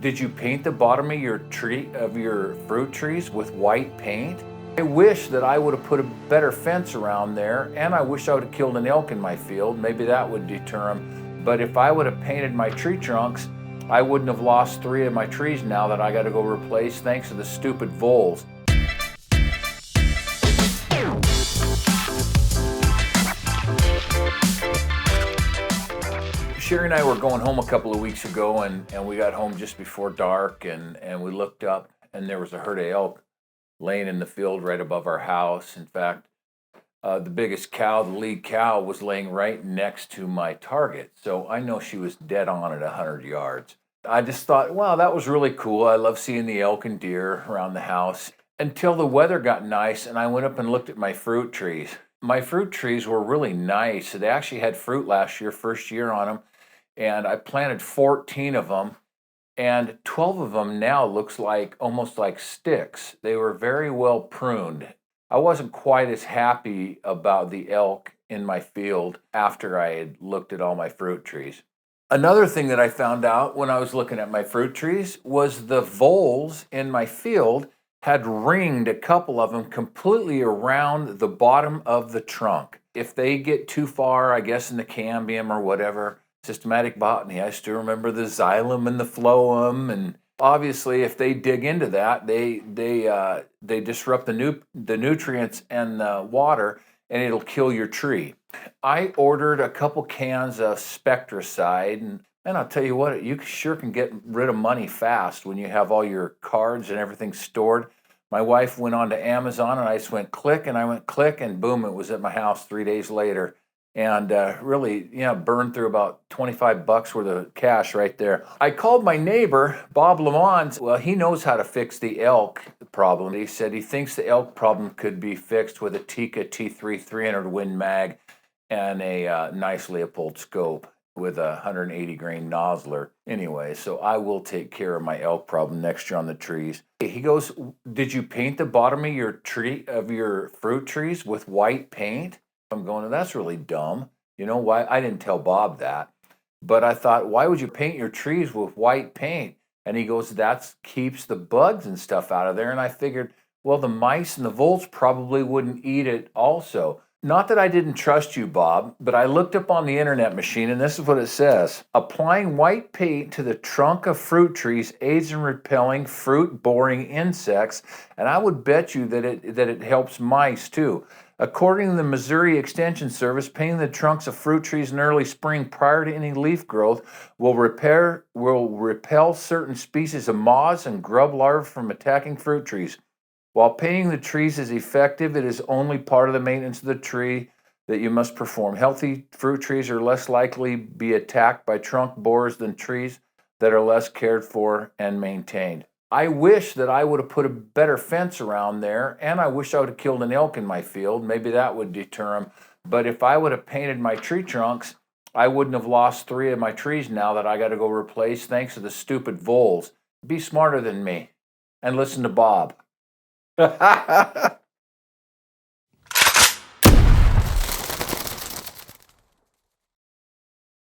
Did you paint the bottom of your fruit trees with white paint? I wish that I would have put a better fence around there, and I wish I would have killed an elk in my field. Maybe that would deter him. But if I would have painted my tree trunks, I wouldn't have lost 3 of my trees now that I got to go replace thanks to the stupid voles. Sherry and I were going home a couple of weeks ago, and we got home just before dark, and we looked up, and there was a herd of elk laying in the field right above our house. In fact, the biggest cow, the lead cow, was laying right next to my target. So I know she was dead on at 100 yards. I just thought, wow, that was really cool. I love seeing the elk and deer around the house until the weather got nice, and I went up and looked at my fruit trees. My fruit trees were really nice. They actually had fruit last year, first year on them. And I planted 14 of them, and 12 of them now looks like almost like sticks. They were very well pruned. I wasn't quite as happy about the elk in my field after I had looked at all my fruit trees. Another thing that I found out when I was looking at my fruit trees was the voles in my field had ringed a couple of them completely around the bottom of the trunk. If they get too far, I guess in the cambium or whatever, systematic botany, I still remember the xylem and the phloem, and obviously if they dig into that, they disrupt the nutrients and the water, and it'll kill your tree. I ordered a couple cans of Spectracide, and I'll tell you what, you sure can get rid of money fast when you have all your cards and everything stored. My wife went on to Amazon, and I just went click, and I went click, and boom, it was at my house 3 days later. And really, burned through about $25 worth of cash right there. I called my neighbor, Bob Lamont. Well, he knows how to fix the elk problem. He said he thinks the elk problem could be fixed with a Tikka T3 300 Win Mag and a nice Leopold scope with a 180 grain nozzler. Anyway, so I will take care of my elk problem next year on the trees. He goes, did you paint the bottom of your fruit trees with white paint? I'm going, that's really dumb. You know why? I didn't tell Bob that. But I thought, why would you paint your trees with white paint? And he goes, that keeps the bugs and stuff out of there. And I figured, well, the mice and the voles probably wouldn't eat it also. Not that I didn't trust you, Bob, but I looked up on the internet machine, and this is what it says. Applying white paint to the trunk of fruit trees aids in repelling fruit-boring insects. And I would bet you that it helps mice too. According to the Missouri Extension Service, painting the trunks of fruit trees in early spring prior to any leaf growth will repel certain species of moths and grub larvae from attacking fruit trees. While painting the trees is effective, it is only part of the maintenance of the tree that you must perform. Healthy fruit trees are less likely to be attacked by trunk borers than trees that are less cared for and maintained. I wish that I would have put a better fence around there, and I wish I would have killed an elk in my field. Maybe that would deter him. But if I would have painted my tree trunks, I wouldn't have lost 3 of my trees now that I got to go replace thanks to the stupid voles. Be smarter than me and listen to Bob.